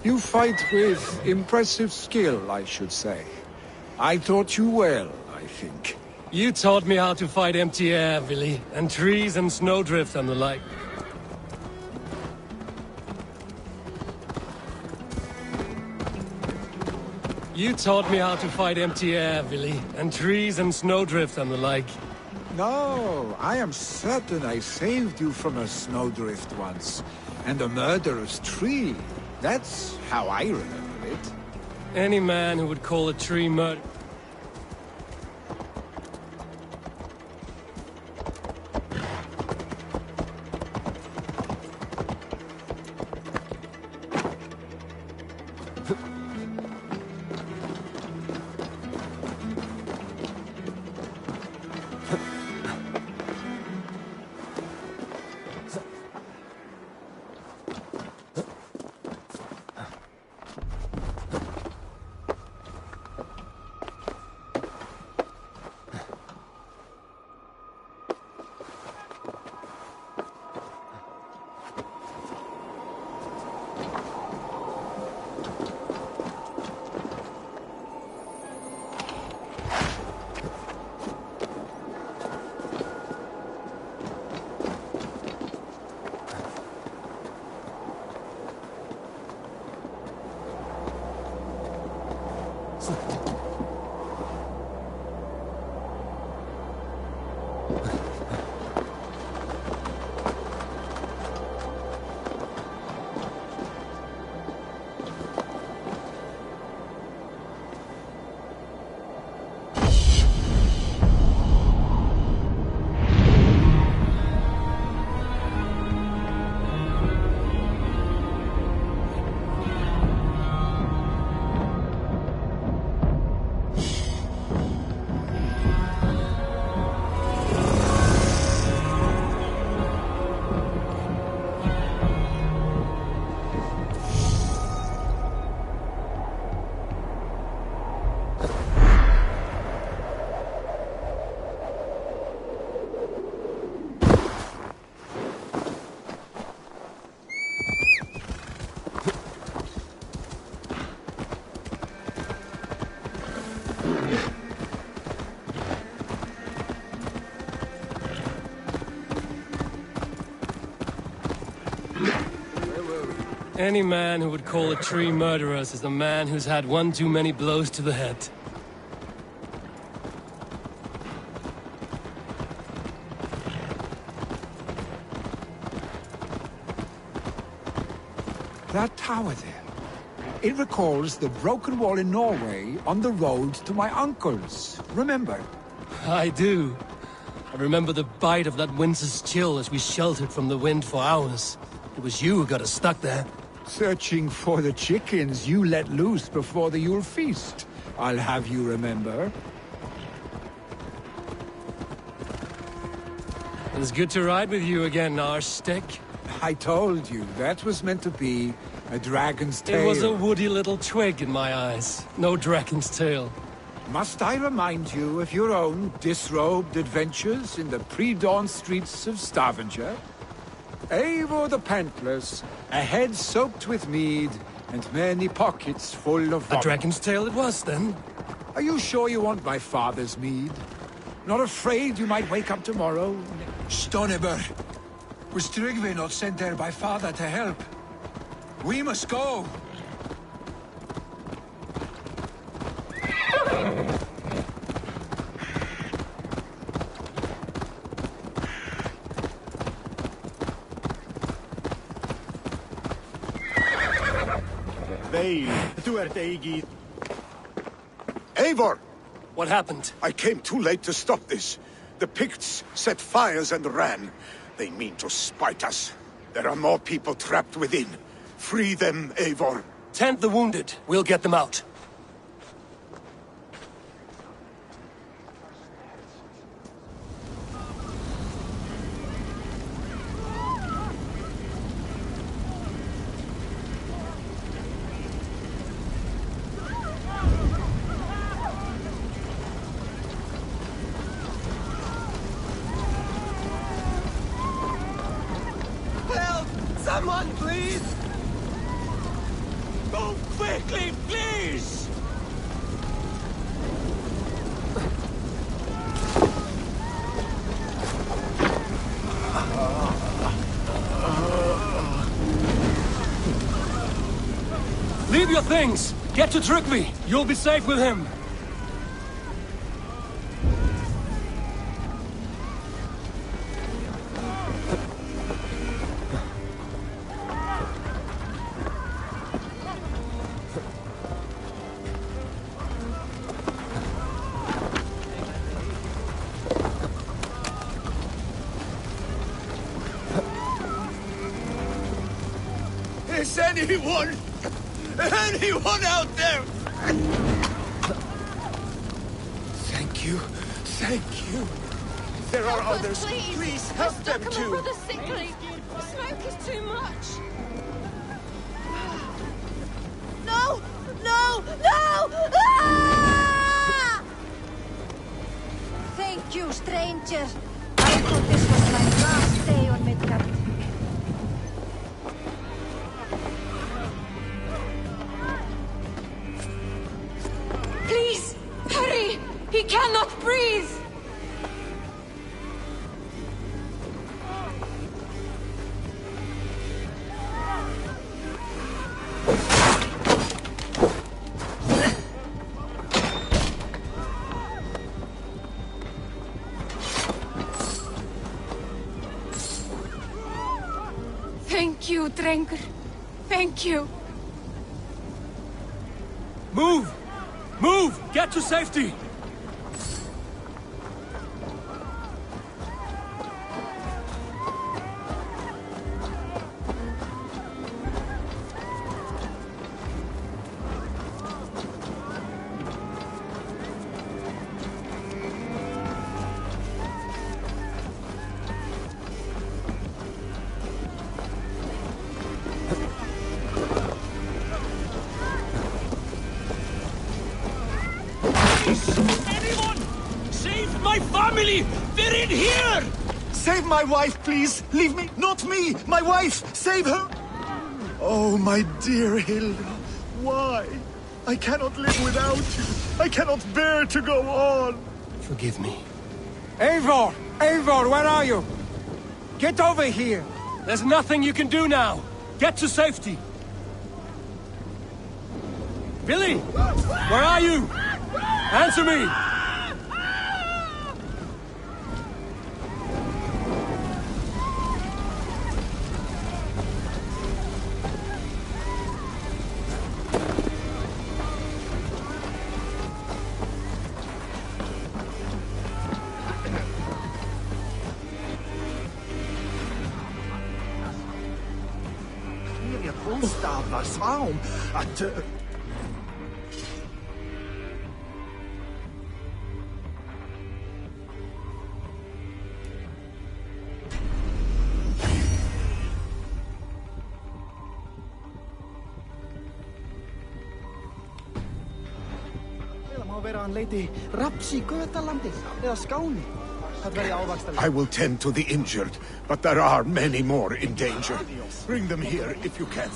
You fight with impressive skill, I should say. I taught you well, I think. You taught me how to fight empty air, Willy, and trees and snowdrift and the like. You taught me how to fight empty air, Willy, and trees and snowdrift and the like. No, I am certain I saved you from a snowdrift once, and a murderous tree. That's how I remember it. Any man who would call a tree murder... Any man who would call a tree murderous is a man who's had one too many blows to the head. That tower there. It recalls the broken wall in Norway on the road to my uncle's. Remember? I do. I remember the bite of that winter's chill as we sheltered from the wind for hours. It was you who got us stuck there. Searching for the chickens you let loose before the Yule feast. I'll have you remember. It's good to ride with you again, Arstick. I told you, that was meant to be a dragon's tail. It was a woody little twig in my eyes. No dragon's tail. Must I remind you of your own disrobed adventures in the pre-dawn streets of Stavanger? Eivor the Pantless, a head soaked with mead, and many pockets full of vomit. A dragon's tail it was, then? Are you sure you want my father's mead? Not afraid you might wake up tomorrow? Stoneber, was Tryggvi not sent there by father to help? We must go! Eivor! What happened? I came too late to stop this. The Picts set fires and ran. They mean to spite us. There are more people trapped within. Free them, Eivor. Tend the wounded. We'll get them out. Someone, please! Move quickly, please! Leave your things! Get to Tryggvi! You'll be safe with him! Is anyone out there? Thank you. Thank you. There are others. Please help them too. Brother sickly. The smoke is too much. No! No! No! Ah! Thank you, stranger. I thought this was my last day on Midgard. Please! Hurry! He cannot breathe! Thank you, Drengur. Thank you. Move! Move! Get to safety! Anyone! Save my family! They're in here! Save my wife, please! Leave me! Not me! My wife! Save her! Oh, my dear Hilda. Why? I cannot live without you. I cannot bear to go on. Forgive me. Eivor! Eivor, where are you? Get over here! There's nothing you can do now! Get to safety! Billy! Where are you? Answer me! Jullie volstaat swaum. Lady Rapsi Götalandi eða Skáni. Það verði ávaxtarlega. I will tend to the injured, but there are many more in danger. Bring them here if you can.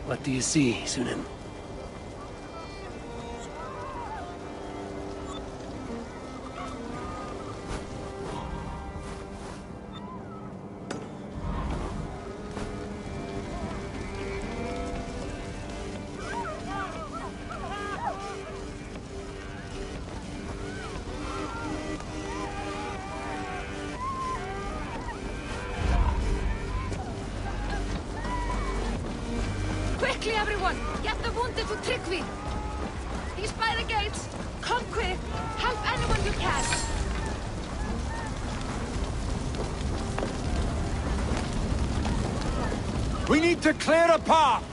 What do you see, Sunan? Quickly, everyone! Get the wounded to Tryggvi! He's by the gates! Come quick! Help anyone you can! We need to clear a path!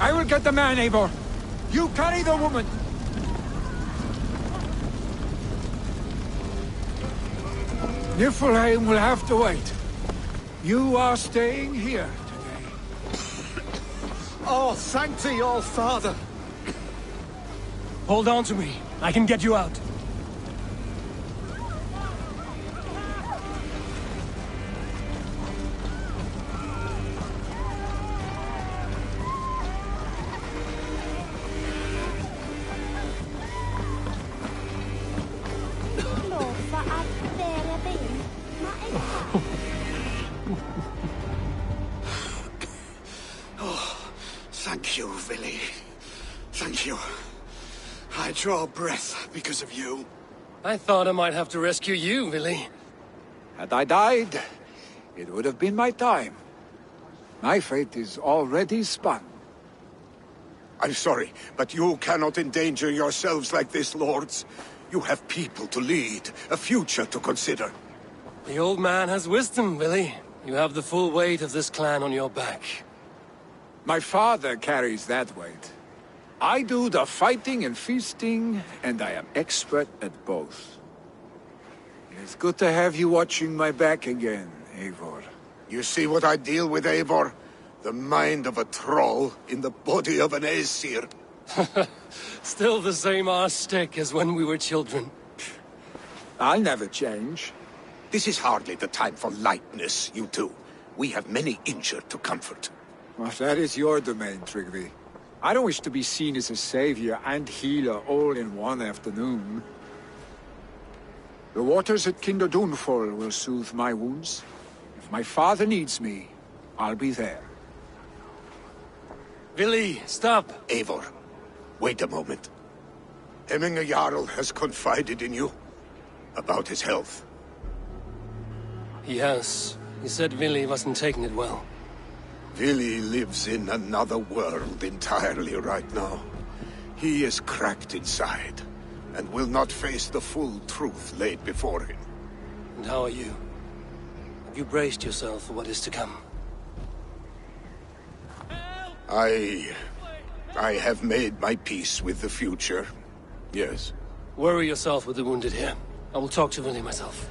I will get the man, Eivor. You carry the woman. Niflheim will have to wait. You are staying here today. Oh, thank thee, all father. Hold on to me. I can get you out. Thank you, Villy. Thank you. I draw breath because of you. I thought I might have to rescue you, Willy. Had I died, it would have been my time. My fate is already spun. I'm sorry, but you cannot endanger yourselves like this, lords. You have people to lead, a future to consider. The old man has wisdom, Willy. You have the full weight of this clan on your back. My father carries that weight. I do the fighting and feasting, and I am expert at both. It's good to have you watching my back again, Eivor. You see what I deal with, Eivor? The mind of a troll in the body of an Aesir. Still the same arse stick as when we were children. I'll never change. This is hardly the time for lightness, you two. We have many injured to comfort. Well, that is your domain, Tryggvi. I don't wish to be seen as a savior and healer all in one afternoon. The waters at Kinderdunfol will soothe my wounds. If my father needs me, I'll be there. Willy, stop! Eivor, wait a moment. Hemminger Jarl has confided in you about his health. He has. He said Willy wasn't taking it well. Willy lives in another world entirely right now. He is cracked inside, and will not face the full truth laid before him. And how are you? Have you braced yourself for what is to come? I have made my peace with the future. Yes. Worry yourself with the wounded here. I will talk to Willy myself.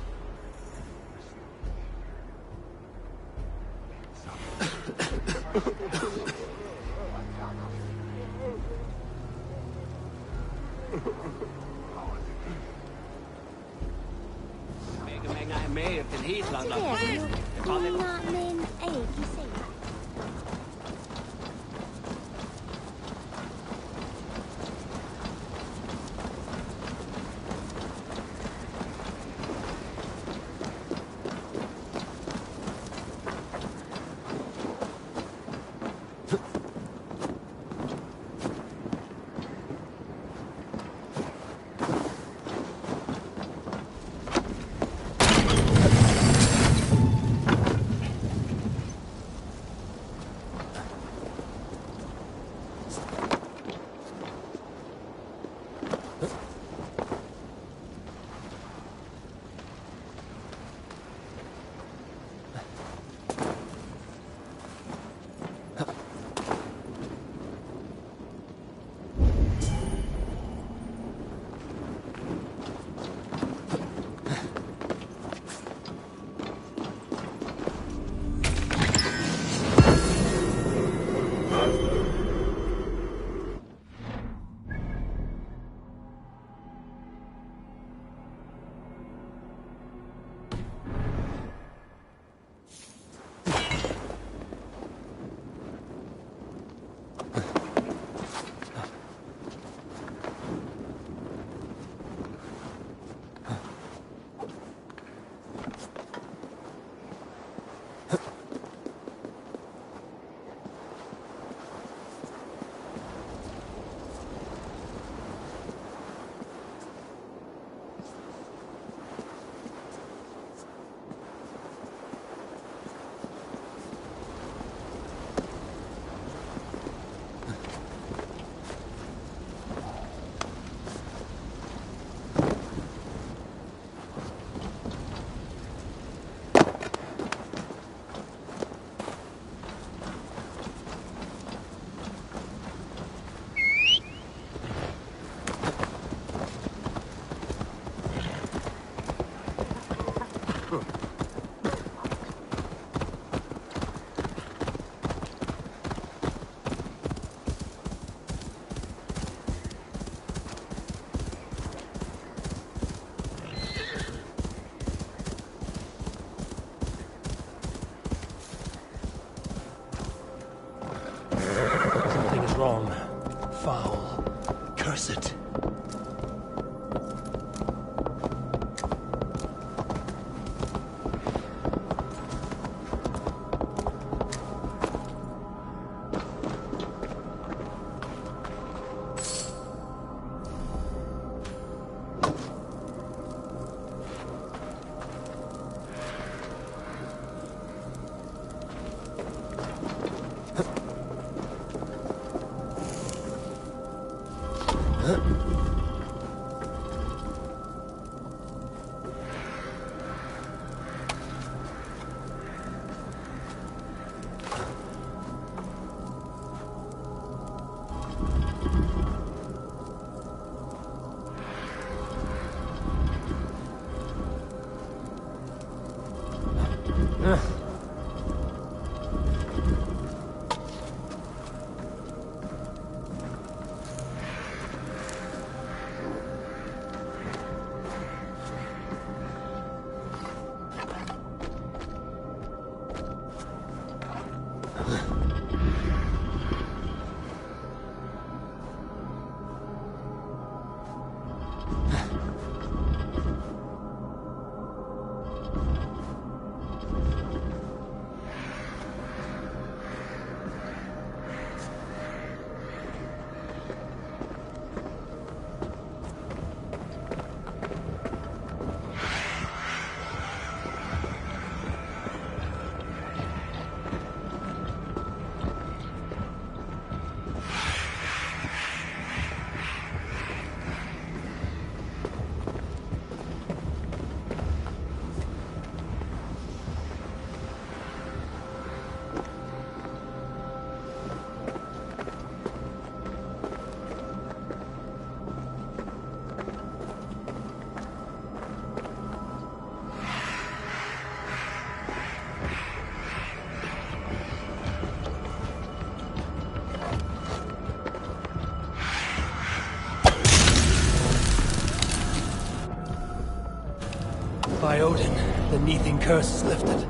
By Odin, the Neething curse is lifted.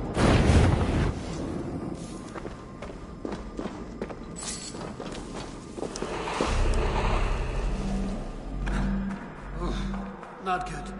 Not good.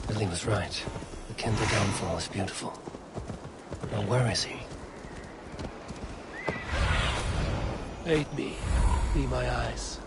Billy was right. The Kinder downfall is beautiful. Now where is he? Aid me. Be my eyes.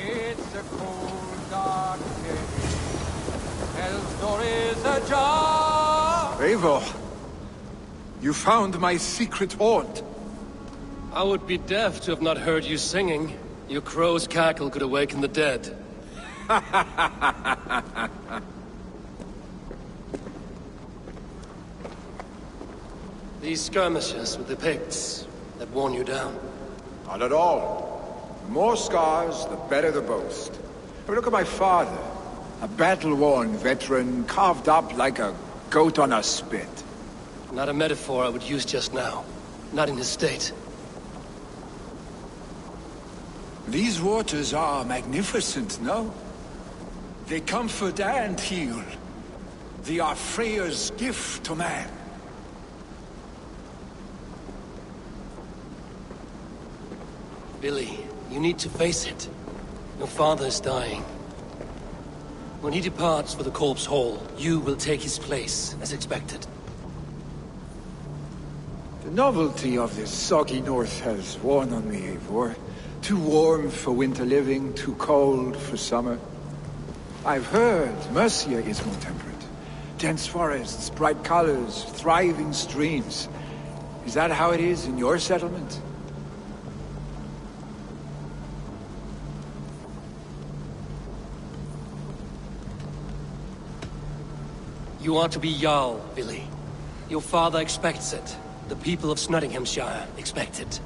It's a cold, dark day. Hell's door is ajar. Eivor, you found my secret haunt. I would be deaf to have not heard you singing. Your crow's cackle could awaken the dead. These skirmishes with the Picts that worn you down. Not at all. The more scars, the better the boast. I mean, look at my father. A battle-worn veteran, carved up like a goat on a spit. Not a metaphor I would use just now. Not in his state. These waters are magnificent, no? They comfort and heal. They are Freya's gift to man. Billy, You need to face it. Your father is dying. When he departs for the Corpse Hall, you will take his place, as expected. The novelty of this soggy north has worn on me, Eivor. Too warm for winter living, too cold for summer. I've heard Mercia is more temperate. Dense forests, bright colors, thriving streams. Is that how it is in your settlement? You are to be Jarl, Billy. Your father expects it. The people of Snottinghamshire expect it.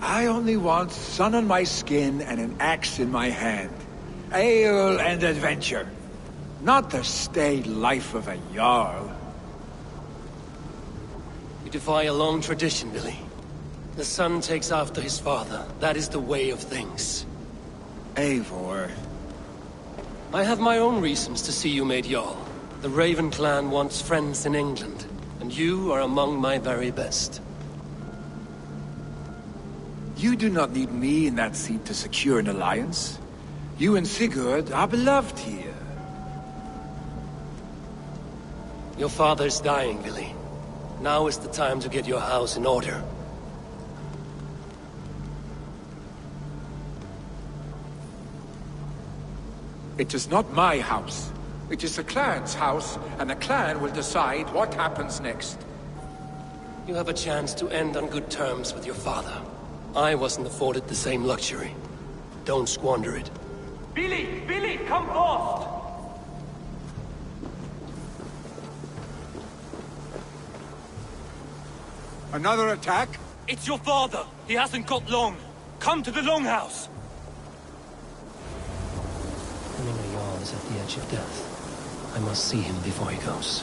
I only want sun on my skin and an axe in my hand. Ale and adventure. Not the staid life of a Jarl. You defy a long tradition, Billy. The son takes after his father. That is the way of things. Eivor. I have my own reasons to see you made Jarl. The Raven clan wants friends in England, and you are among my very best. You do not need me in that seat to secure an alliance. You and Sigurd are beloved here. Your father is dying, Billy. Now is the time to get your house in order. It is not my house. It is the clan's house, and the clan will decide what happens next. You have a chance to end on good terms with your father. I wasn't afforded the same luxury. Don't squander it. Billy! Billy, come fast! Another attack? It's your father! He hasn't got long! Come to the Longhouse! Hemingway Jarl is at the edge of death. I must see him before he goes.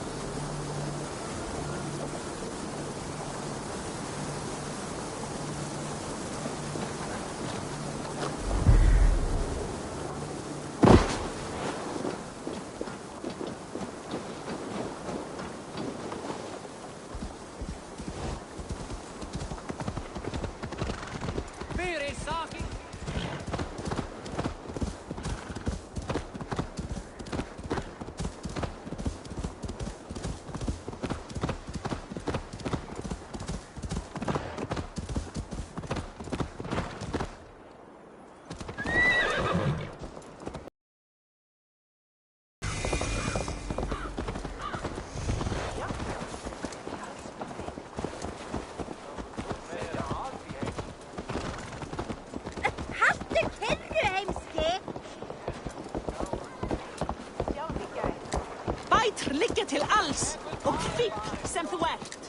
Til alls, og kvikk sem þú ert.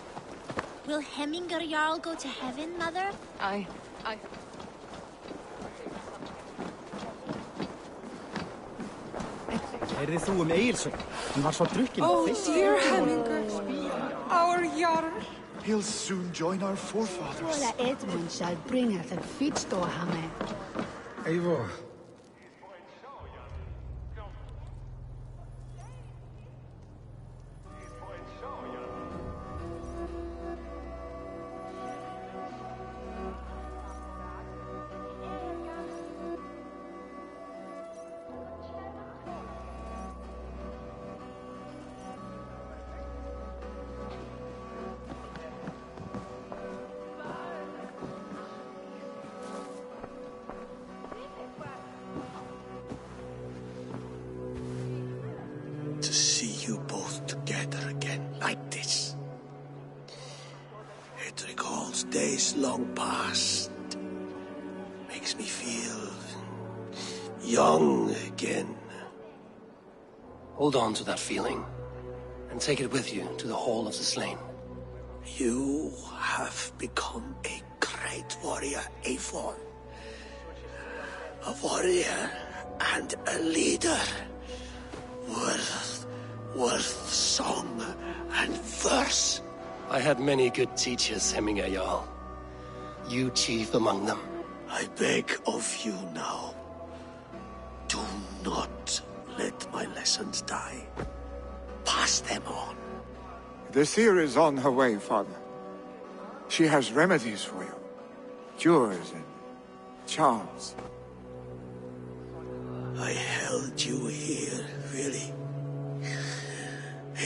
Will Hemminger Jarl go to heaven, Mother? I... Heyrði þú Egilsson? Hann var svo drukkin. Oh, dear Hemminger, our Jarl. He'll soon join our forefathers. Well, Edmund shall bring us a feast to him. Eivor. You both together again like this. It recalls days long past. Makes me feel young again. Hold on to that feeling, and take it with you to the Hall of the Slain. You have become a great warrior, Eivor. A warrior and a leader. Worth song and verse. I had many good teachers, Hemminger Jarl. You chief among them. I beg of you now. Do not let my lessons die. Pass them on. The seer is on her way, Father. She has remedies for you. Cures and Charles. I held you here, really.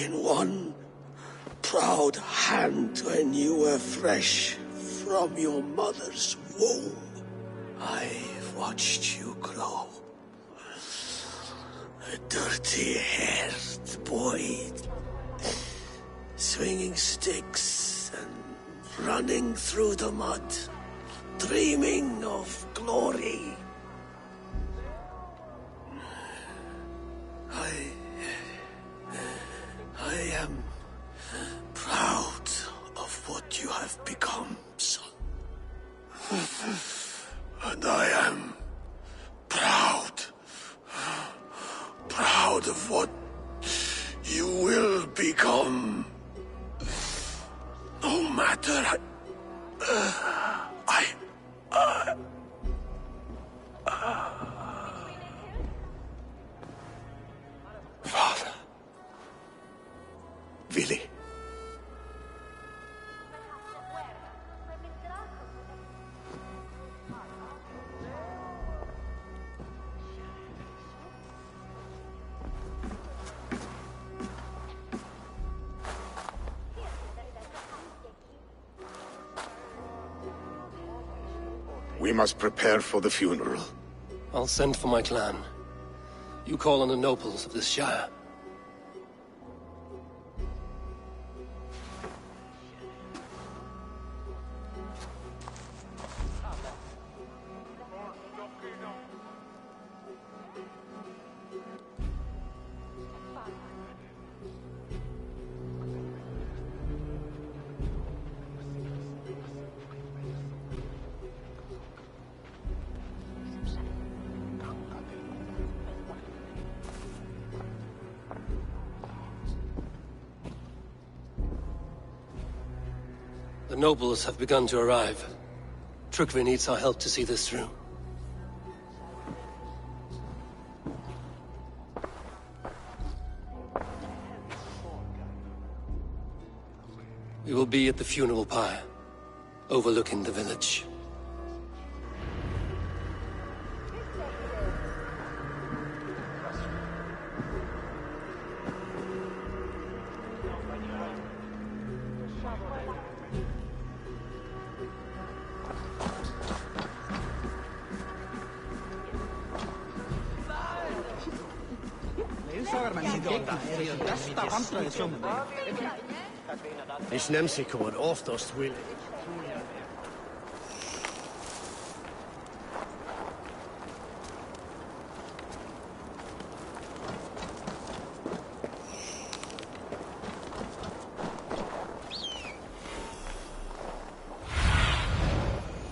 In one proud hand when you were fresh from your mother's womb. I've watched you grow. A dirty-haired boy, swinging sticks and running through the mud, dreaming of glory. I am proud of what you have become, son. And I am proud of what you will become. No matter Father. Willy. We must prepare for the funeral. I'll send for my clan. You call on the nobles of this shire. The nobles have begun to arrive. Tryggvi needs our help to see this through. We will be at the funeral pyre, overlooking the village. It's Nemsikor oftast will.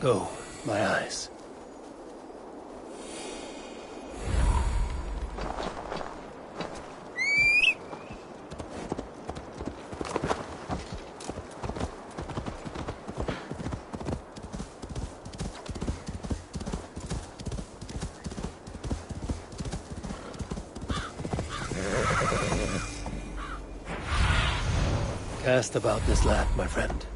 Go, my eyes. Cast about this land, my friend.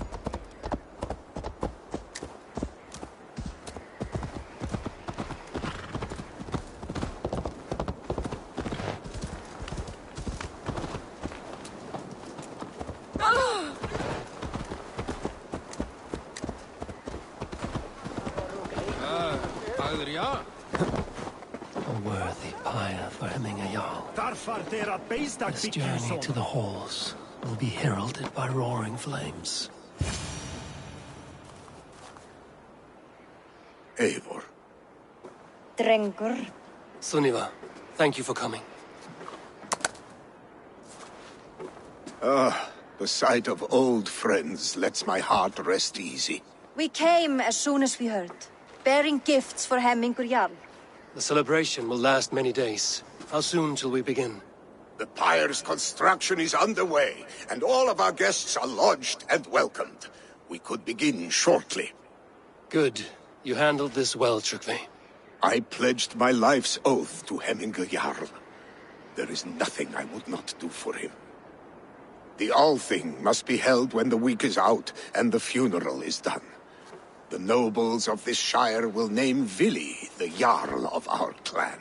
A worthy pyre for hemming a jarl. This journey to the halls will be heralded by roaring flames. Eivor. Drengur. Sunniva, thank you for coming. The sight of old friends lets my heart rest easy. We came as soon as we heard, bearing gifts for Hemmingur Jarl. The celebration will last many days. How soon till we begin? The pyre's construction is underway, and all of our guests are lodged and welcomed. We could begin shortly. Good. You handled this well, Tryggvi. I pledged my life's oath to Hemmingur Jarl. There is nothing I would not do for him. The Althing must be held when the week is out and the funeral is done. The nobles of this shire will name Vili the Jarl of our clan.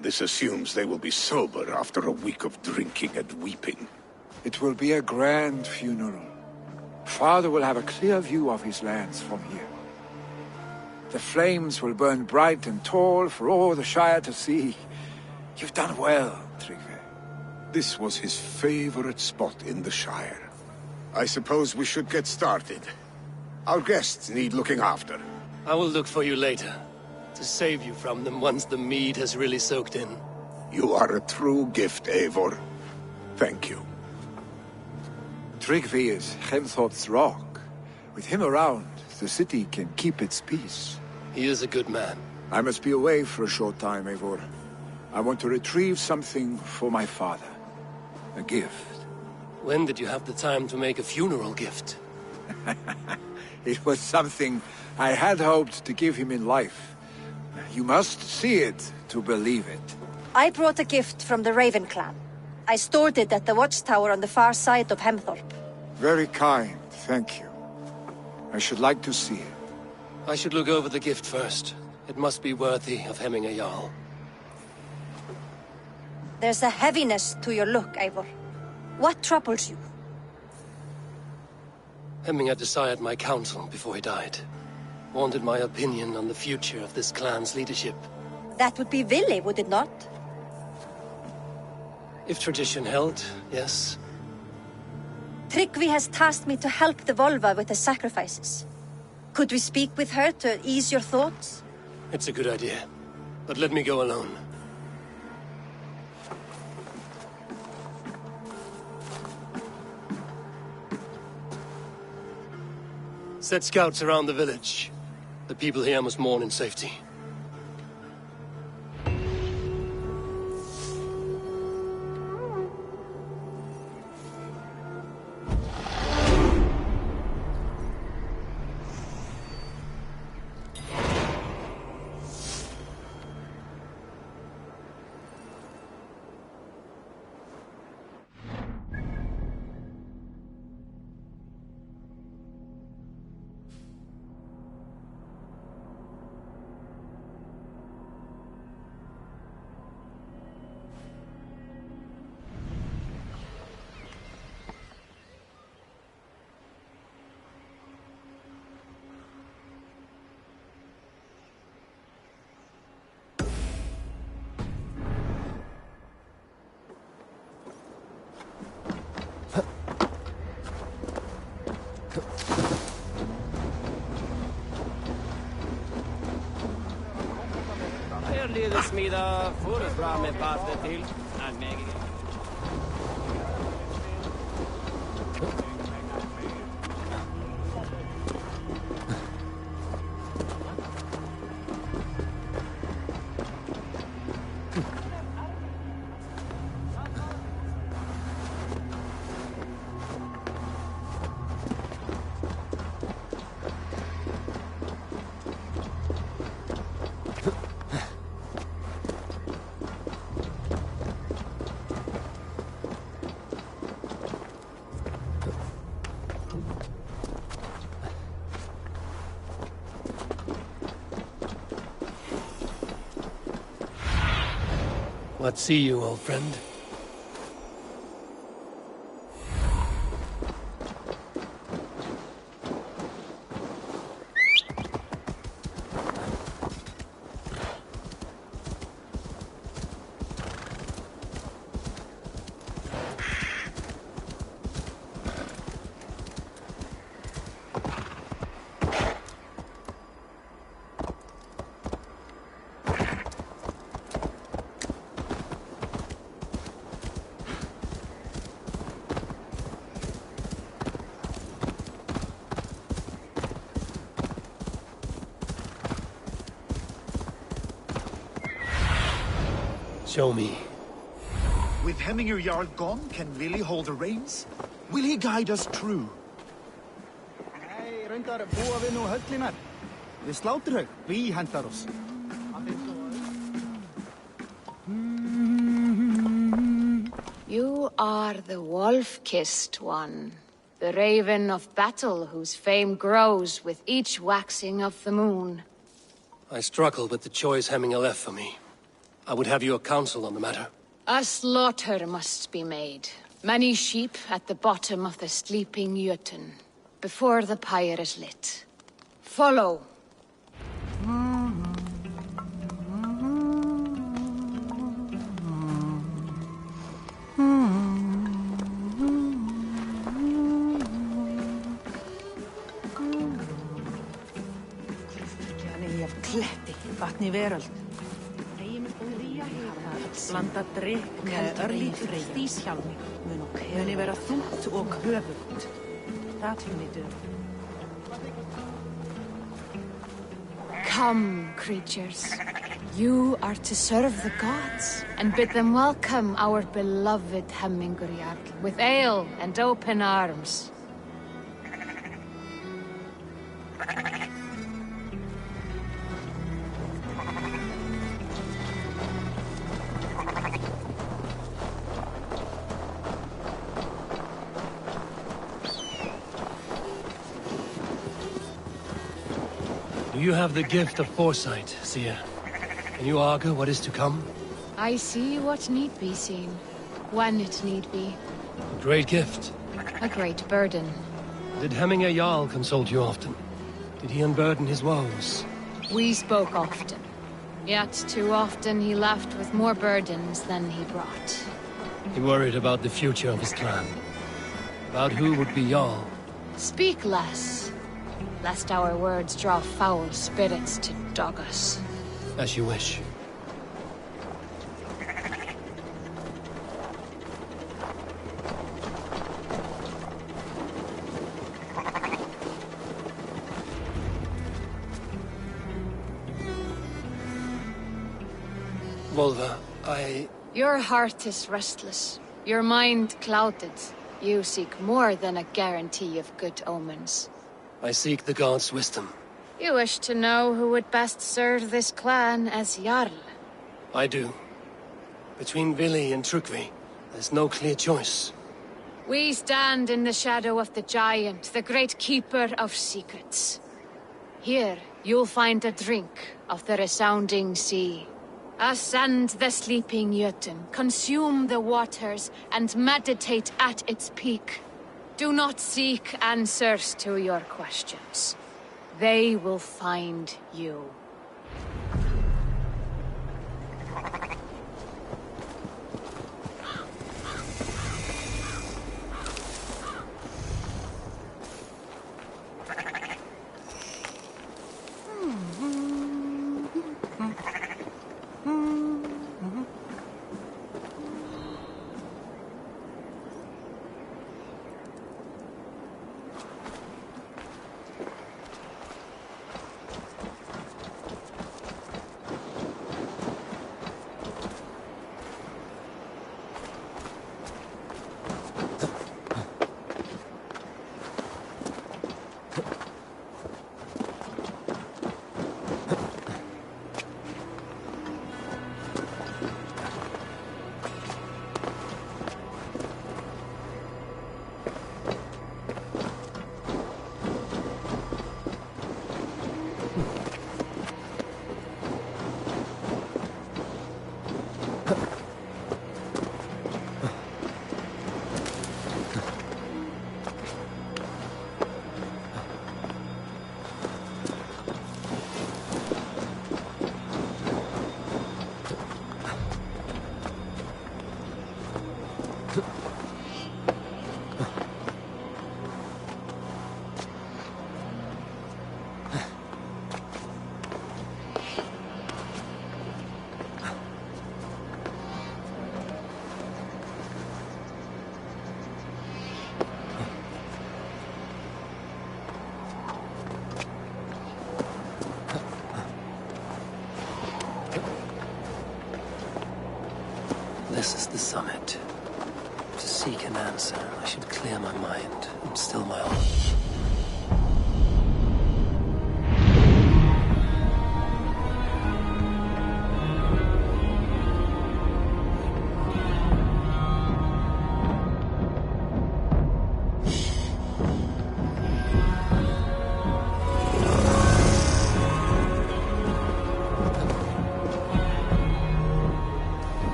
This assumes they will be sober after a week of drinking and weeping. It will be a grand funeral. Father will have a clear view of his lands from here. The flames will burn bright and tall for all the Shire to see. You've done well, Tryggvi. This was his favorite spot in the Shire. I suppose we should get started. Our guests need looking after. I will look for you later, to save you from them once the mead has really soaked in. You are a true gift, Eivor. Thank you. Tryggvi is Hemthorp's rock. With him around, the city can keep its peace. He is a good man. I must be away for a short time, Eivor. I want to retrieve something for my father. A gift. When did you have the time to make a funeral gift? It was something I had hoped to give him in life. You must see it to believe it. I brought a gift from the Raven clan. I stored it at the watchtower on the far side of Hemthorp. Very kind, thank you. I should like to see it. I should look over the gift first. It must be worthy of hemming a jarl. There's a heaviness to your look, Eivor. What troubles you? Hemming had desired my counsel before he died. Wanted my opinion on the future of this clan's leadership. That would be Vili, would it not? If tradition held, yes. Tryggvi has tasked me to help the Volva with the sacrifices. Could we speak with her to ease your thoughts? It's a good idea. But let me go alone. Set scouts around the village. The people here must mourn in safety. Smida får fram med pappret till. What see you, old friend? Show me. With Hemminger Jarl gone, can Vili hold the reins? Will he guide us true? Nei, reyndar búa við nú höllinar. Við sláturhaug, við hendar oss. You are the wolf-kissed one. The Raven of Battle, whose fame grows with each waxing of the moon. I struggle with the choice Hemminger left for me. I would have your counsel on the matter. A slaughter must be made. Many sheep at the bottom of the sleeping Jötun, before the pyre is lit. Follow. Kletti, vatni veröld. Blanda drykk með örlítið stíshjálmi. Muni vera þungt og höfugt. Það muni dög. Come, creatures. You are to serve the gods, and bid them welcome our beloved Hemmingur Jarl with ale and open arms. You have the gift of foresight, Seer. Can you augur what is to come? I see what need be seen, when it need be. A great gift. A great burden. Did Hemminger Jarl consult you often? Did he unburden his woes? We spoke often. Yet too often he left with more burdens than he brought. He worried about the future of his clan. About who would be Jarl. Speak less, lest our words draw foul spirits to dog us. As you wish. Volva, Your heart is restless, your mind clouded. You seek more than a guarantee of good omens. I seek the gods' wisdom. You wish to know who would best serve this clan as Jarl. I do. Between Vili and Trukvi, there's no clear choice. We stand in the shadow of the giant, the great keeper of secrets. Here, you'll find a drink of the resounding sea. Ascend the sleeping Jötun, consume the waters, and meditate at its peak. Do not seek answers to your questions. They will find you. This is the summit. To seek an answer, I should clear my mind and still my heart.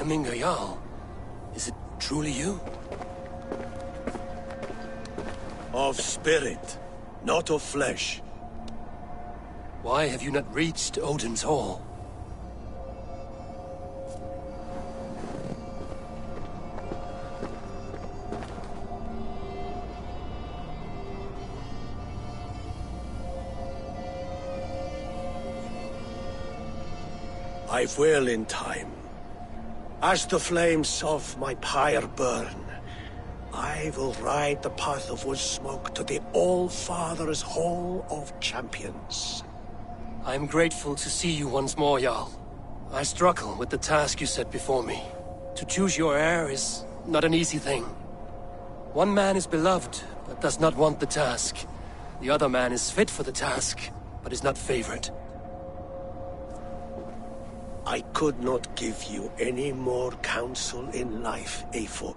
Hemminger Jarl. Is it truly you? Of spirit, not of flesh. Why have you not reached Odin's Hall? I will in time. As the flames of my pyre burn, I will ride the path of Woodsmoke to the All-Father's Hall of Champions. I am grateful to see you once more, Jarl. I struggle with the task you set before me. To choose your heir is not an easy thing. One man is beloved, but does not want the task. The other man is fit for the task, but is not favored. I could not give you any more counsel in life, Eivor.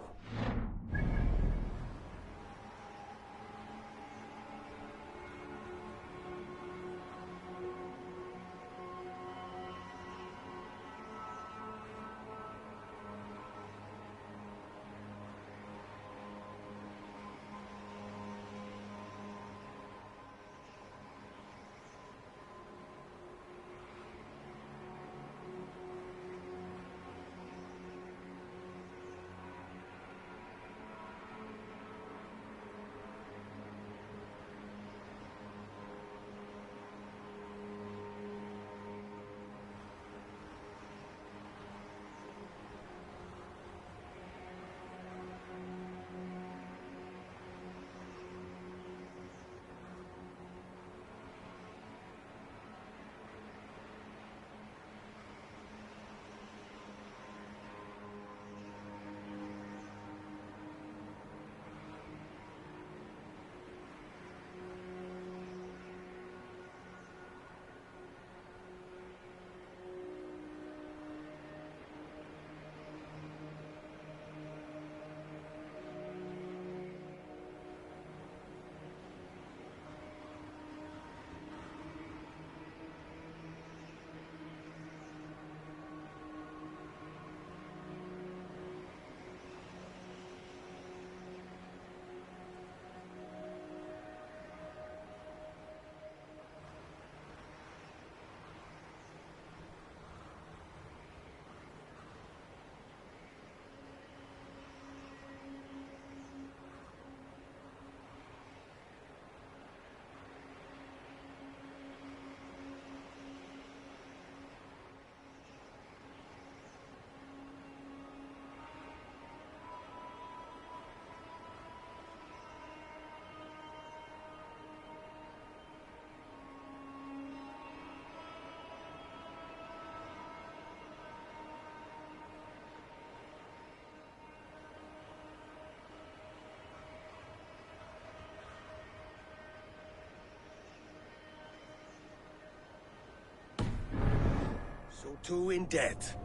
So too in death,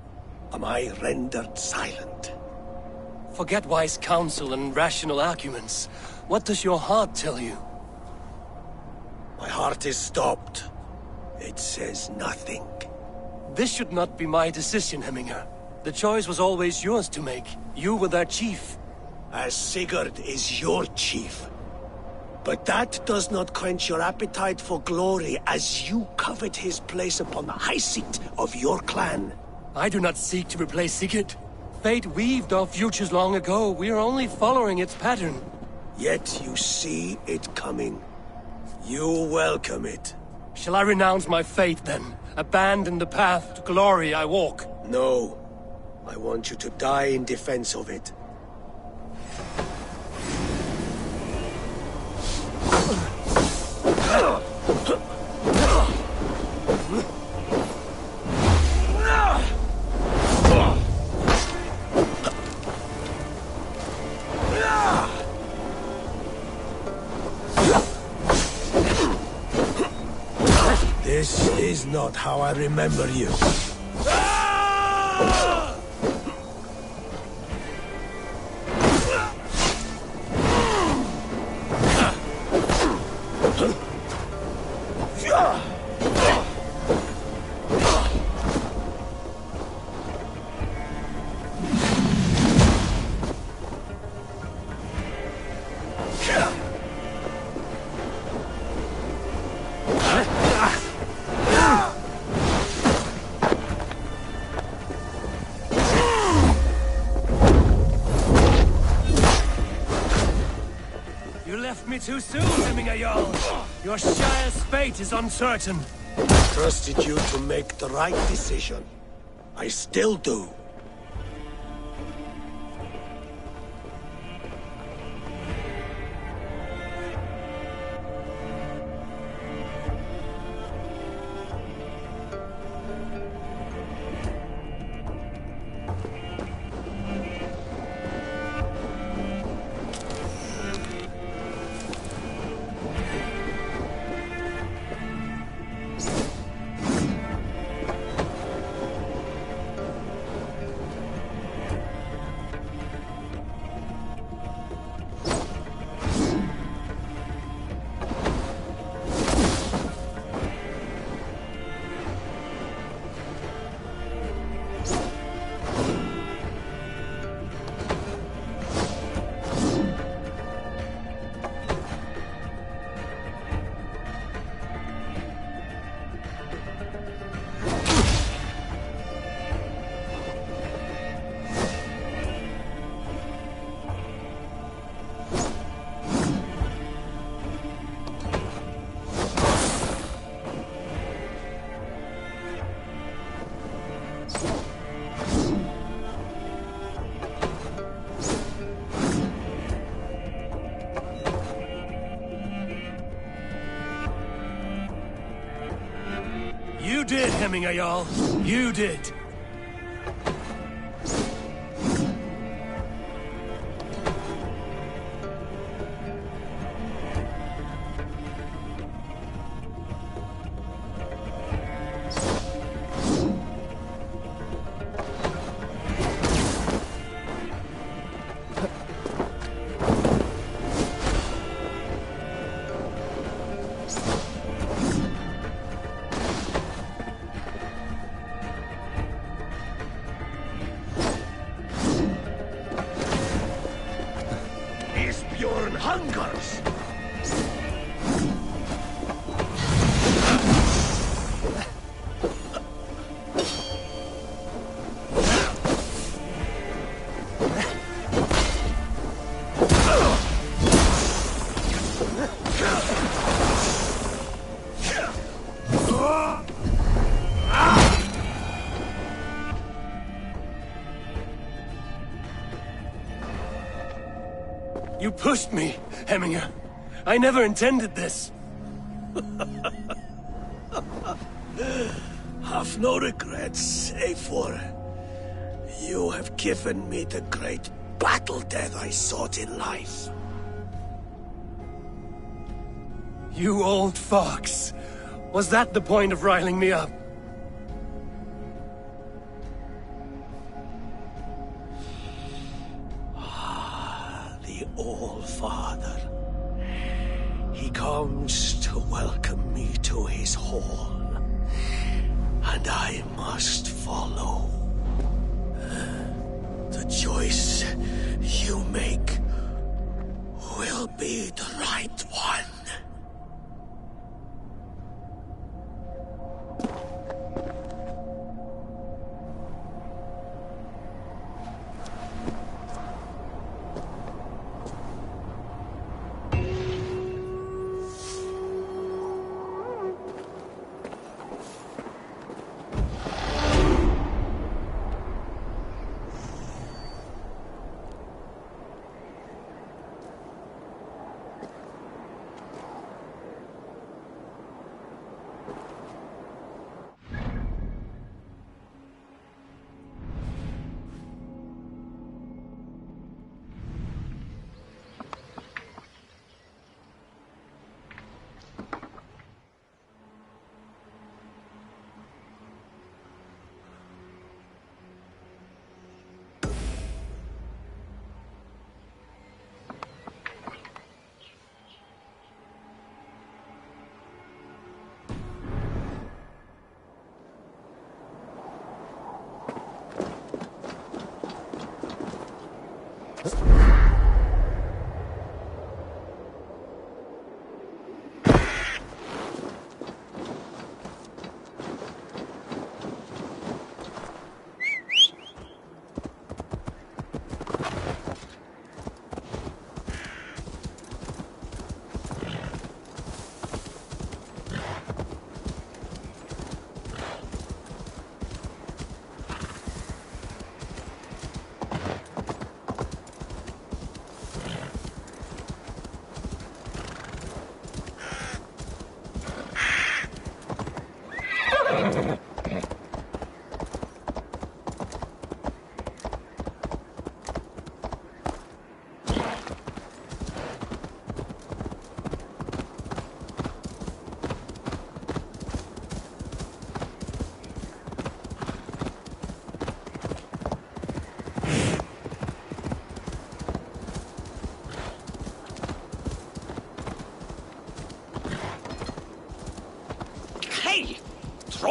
am I rendered silent? Forget wise counsel and rational arguments. What does your heart tell you? My heart is stopped. It says nothing. This should not be my decision, Hemminger. The choice was always yours to make. You were their chief. As Sigurd is your chief. But that does not quench your appetite for glory as you covet his place upon the high seat of your clan. I do not seek to replace Sigurd. Fate weaved our futures long ago. We are only following its pattern. Yet you see it coming. You welcome it. Shall I renounce my faith, then? Abandon the path to glory I walk? No. I want you to die in defense of it. This is not how I remember you. left me too soon, Jarl. Your Shire's fate is uncertain. I trusted you to make the right decision. I still do. You did, Jarl. You did. Hungers! You pushed me, Hemminger. I never intended this. Have no regrets, Eivor. You have given me the great battle death I sought in life. You old fox. Was that the point of riling me up? The All-Father. He comes to welcome me to his hall. And I must follow. The choice you make will be the right one.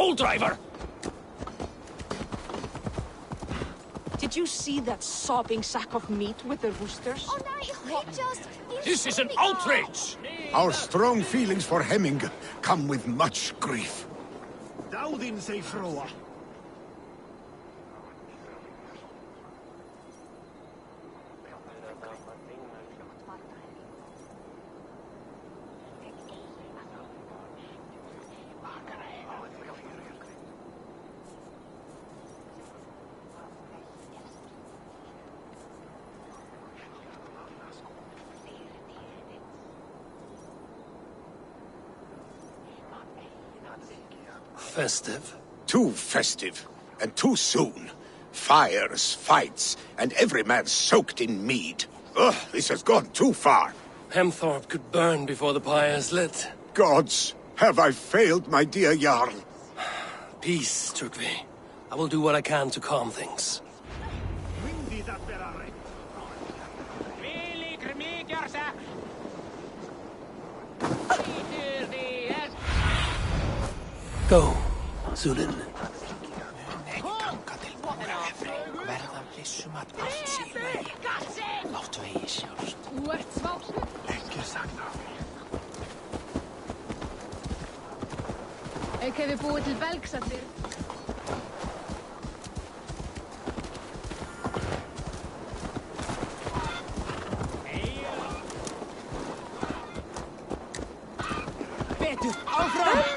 pole driver! Did you see that sobbing sack of meat with the roosters? Oh no, This is an outrage! Our strong feelings for Hemming come with much grief. Daudin say froa. Festive. Too festive, and too soon. Fires, fights, and every man soaked in mead. Ugh, this has gone too far. Hemthorpe could burn before the pyre's lit. Gods, have I failed my dear Jarl? Peace, Tyrkvi. I will do what I can to calm things. Go, Zulin. Ik heb je búið til belgsattir. Betur, áfram!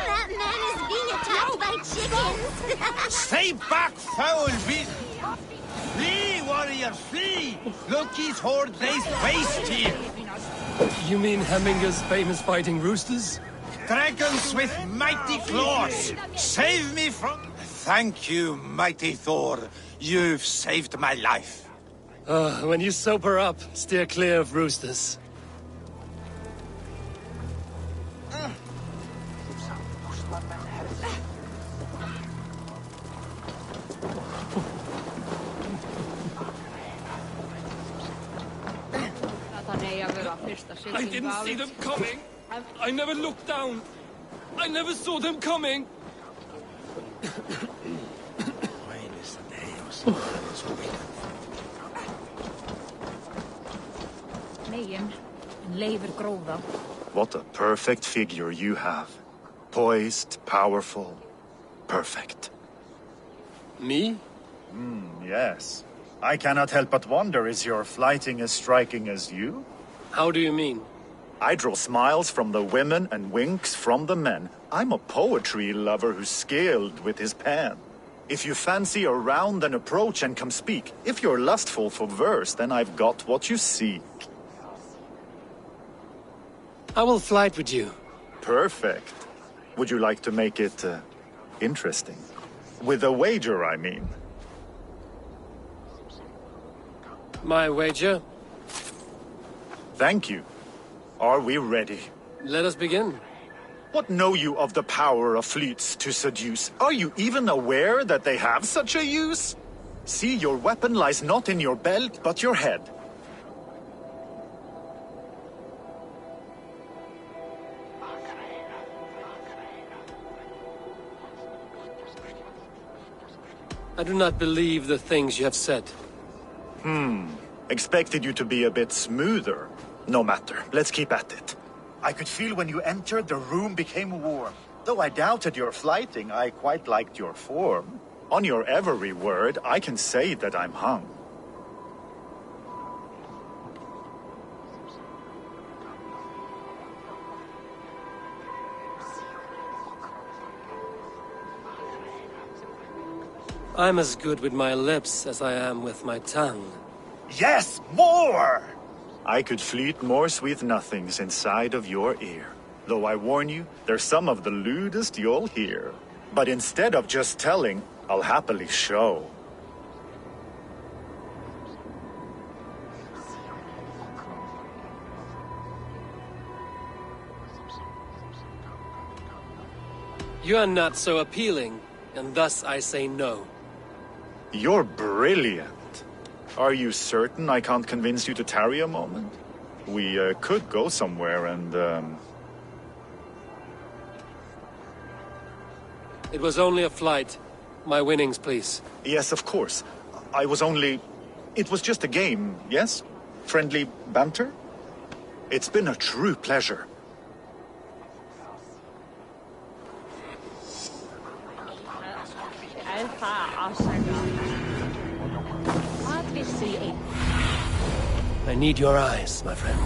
That man is being attacked by chickens. Stay back, foul beast! Flee, warrior, flee! Loki's horde lays waste here! You mean Hemminger's famous fighting roosters? Dragons with mighty claws! Save me from... Thank you, mighty Thor. You've saved my life. When you sober up, steer clear of roosters. I didn't see them coming. I never looked down. I never saw them coming. What a perfect figure you have. Poised, powerful, perfect. Me? Yes. I cannot help but wonder, is your flighting as striking as you? How do you mean? I draw smiles from the women and winks from the men. I'm a poetry lover who's skilled with his pen. If you fancy a round, then approach and come speak. If you're lustful for verse, then I've got what you seek. I will flight with you. Perfect. Would you like to make it interesting? With a wager, I mean. My wager? Thank you. Are we ready? Let us begin. What know you of the power of fleets to seduce? Are you even aware that they have such a use? See, your weapon lies not in your belt, but your head. I do not believe the things you have said. Expected you to be a bit smoother. No matter, let's keep at it. I could feel when you entered, the room became warm. Though I doubted your flighting, I quite liked your form. On your every word, I can say that I'm hung. I'm as good with my lips as I am with my tongue. Yes, more! I could fleet more sweet nothings inside of your ear. Though I warn you, they're some of the lewdest you'll hear. But instead of just telling, I'll happily show. You are not so appealing, and thus I say no. You're brilliant. Are you certain I can't convince you to tarry a moment? We could go somewhere and, It was only a flight. My winnings, please. Yes, of course. I was only... It was just a game, yes? Friendly banter? It's been a true pleasure. I need your eyes, my friend.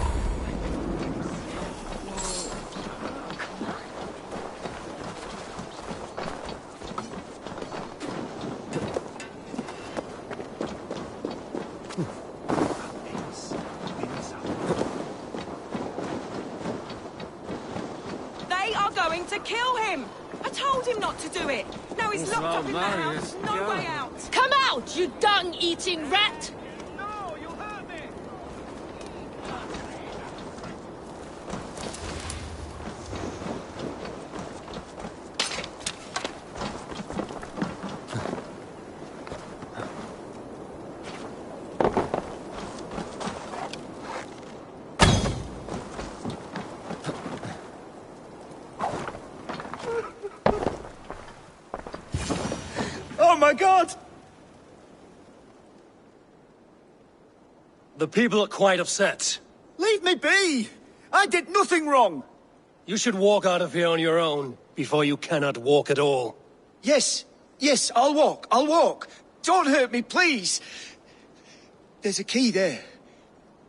They are going to kill him! I told him not to do it! Now he's locked up in the house, no way out! Come out, you dung-eating rat! Oh my god! The people are quite upset. Leave me be! I did nothing wrong! You should walk out of here on your own, before you cannot walk at all. Yes, yes, I'll walk. Don't hurt me, please! There's a key there.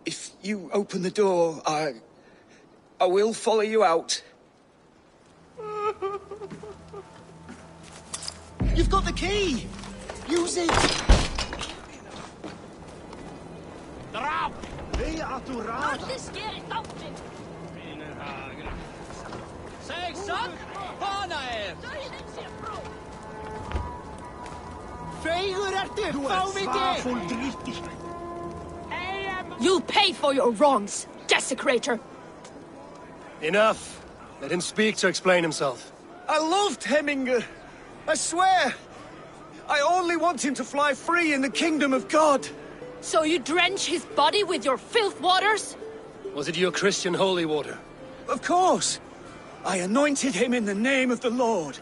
If you open the door, I will follow you out. You've got the key! Use it! You'll pay for your wrongs, desecrator! Enough. Let him speak to explain himself. I loved Hemminger. I swear. I only want him to fly free in the kingdom of God. So you drench his body with your filth waters? Was it your Christian holy water? Of course. I anointed him in the name of the Lord.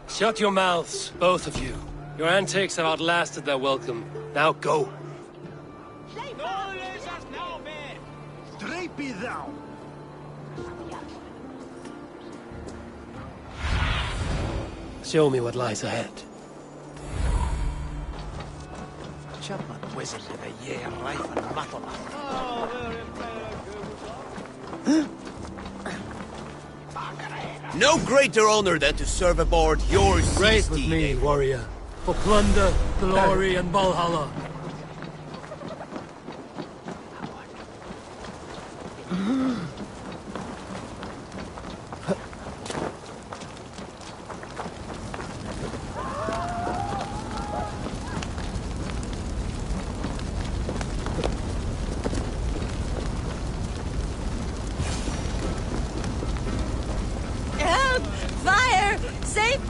Shut your mouths, both of you. Your antics have outlasted their welcome. Now go. Show me what lies ahead. No greater honor than to serve aboard your Race with me, warrior. For plunder, glory, and Valhalla. Help! Fire! Save!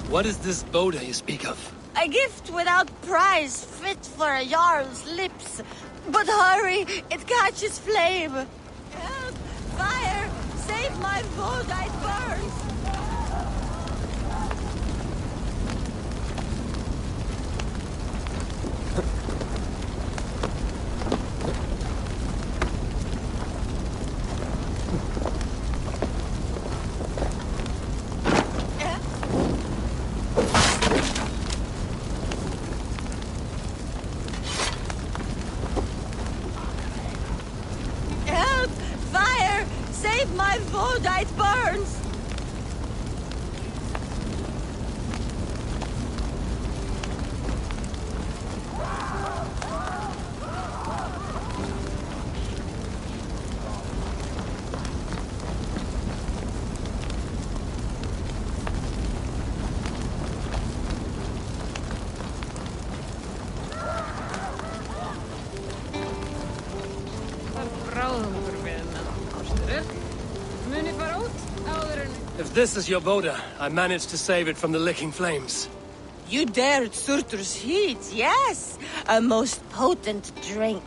What is this Boda you speak of? A gift without price, fit for a Jarl's lips. But hurry, it catches flame. Help! Fire! Save my food, I burn! Help! Fire! Save my food, it burns! If this is your Boda, I managed to save it from the licking flames. You dared Surtur's heat, yes. A most potent drink,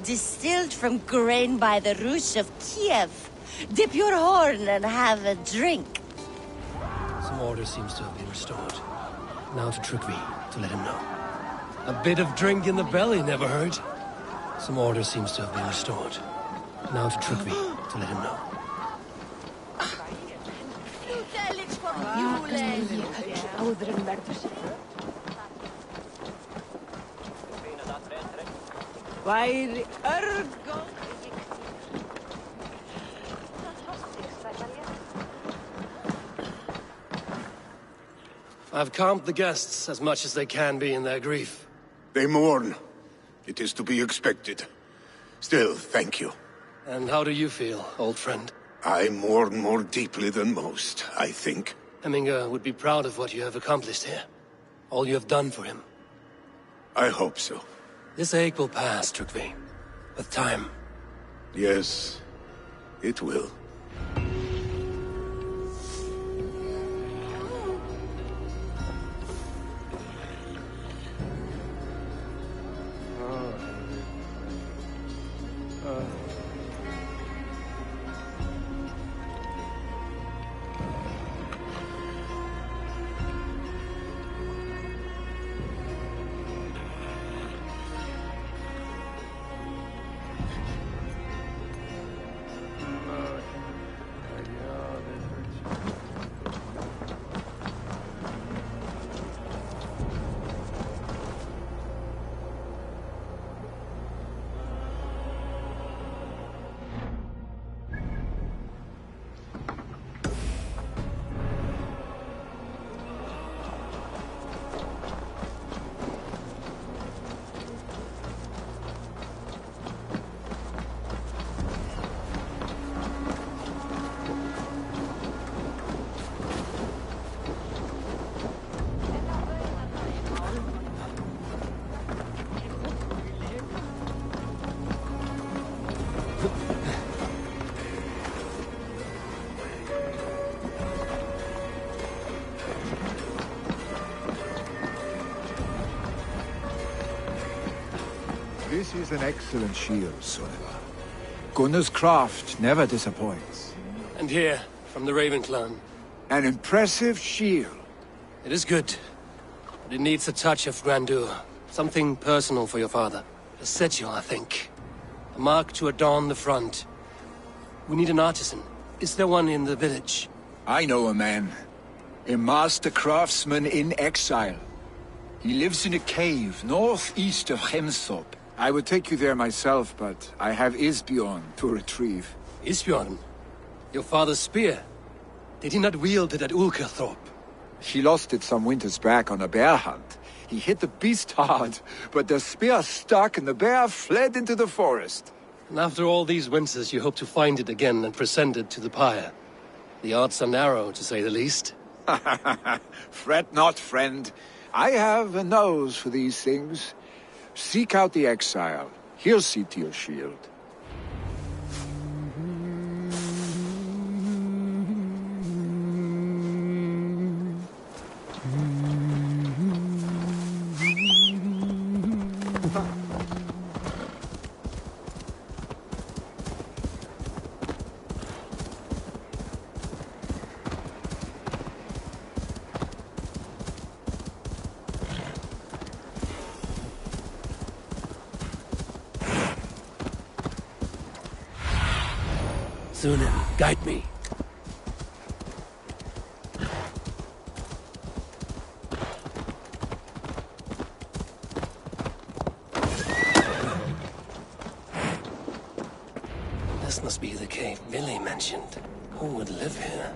distilled from grain by the Rus of Kiev. Dip your horn and have a drink. Some order seems to have been restored. Now to Trygve, to let him know. A bit of drink in the belly never hurt. Some order seems to have been restored. Now to Trygve, to let him know. I've calmed the guests as much as they can be in their grief. They mourn. It is to be expected. Still, thank you. And how do you feel, old friend? I mourn more deeply than most, I think. Hemminger would be proud of what you have accomplished here. All you have done for him. I hope so. This ache will pass, Trygve. With time. Yes, it will. This is an excellent shield, Sunniva. Gunnar's craft never disappoints. And here, from the Raven clan. An impressive shield. It is good, but it needs a touch of grandeur. Something personal for your father. A sigil, I think. A mark to adorn the front. We need an artisan. Is there one in the village? I know a man. A master craftsman in exile. He lives in a cave northeast of Hemthorp. I would take you there myself, but I have Isbjorn to retrieve. Isbjorn? Your father's spear? Did he not wield it at Ulkerthorpe? He lost it some winters back on a bear hunt. He hit the beast hard, but the spear stuck and the bear fled into the forest. And after all these winters, you hope to find it again and present it to the pyre. The odds are narrow, to say the least. Fret not, friend. I have a nose for these things. Seek out the exile. He'll see to your shield. Sunan, guide me. This must be the cave Billy mentioned. Who would live here?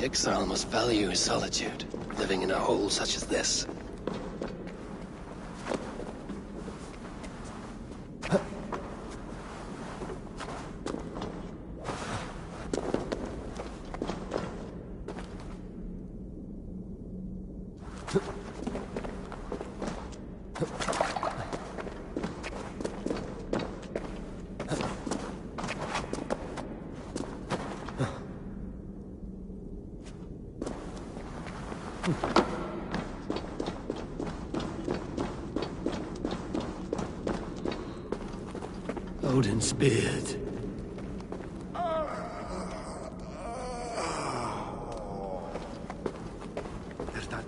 exile must value his solitude, living in a hole such as this. Odin's beard.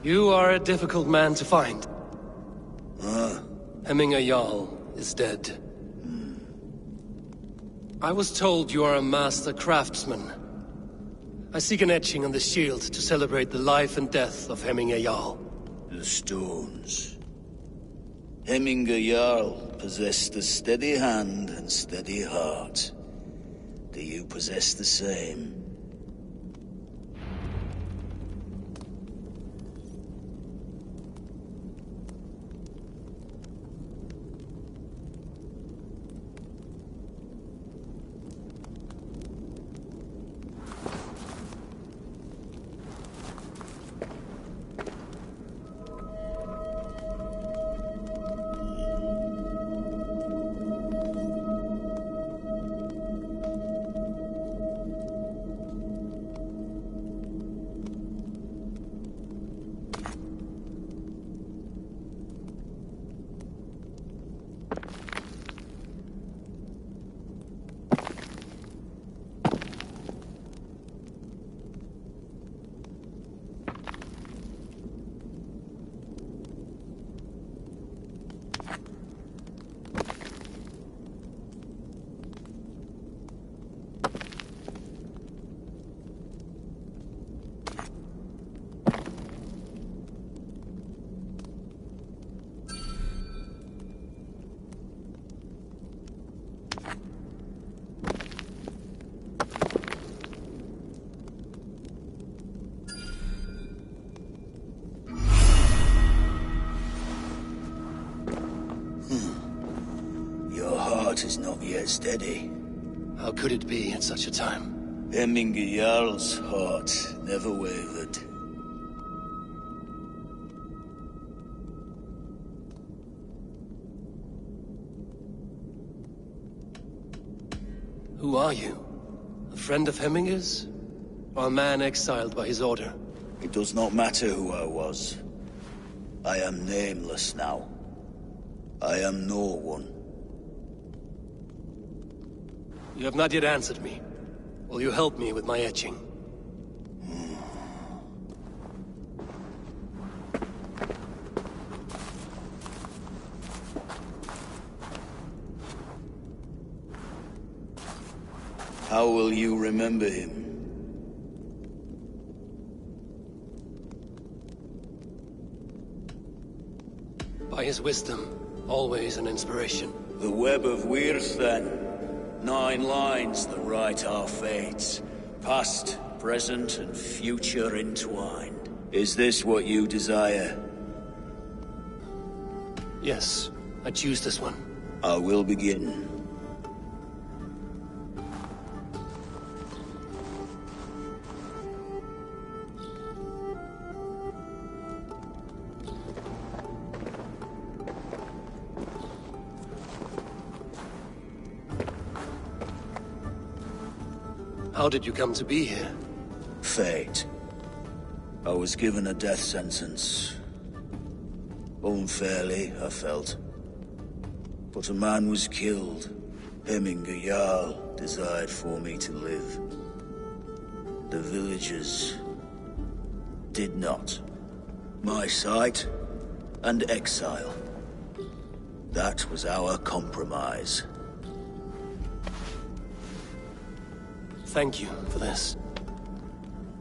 You are a difficult man to find. Hemminger Jarl is dead. I was told you are a master craftsman. I seek an etching on the shield to celebrate the life and death of Hemminger Jarl. The stones. Hemminger Jarl possessed a steady hand and steady heart. Do you possess the same? Is not yet steady. How could it be at such a time? Hemminger Jarl's heart never wavered. Who are you? A friend of Hemminger's? Or a man exiled by his order? It does not matter who I was. I am nameless now. I am no one. You have not yet answered me. Will you help me with my etching? How will you remember him? By his wisdom, always an inspiration. The web of Wirth, then. 9 lines that write our fates. Past, present, and future entwined. Is this what you desire? Yes, I choose this one. I will begin. How did you come to be here? Fate. I was given a death sentence. Unfairly, I felt. But a man was killed. Hemminger Jarl desired for me to live. The villagers did not. My sight and exile. That was our compromise. Thank you for this.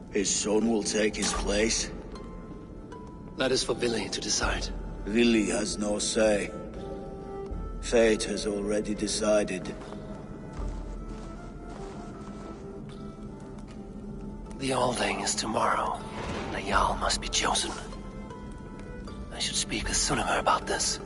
His son will take his place. That is for Vili to decide. Vili has no say. Fate has already decided. The Alding is tomorrow. The Jarl must be chosen. I should speak with Sunnema about this.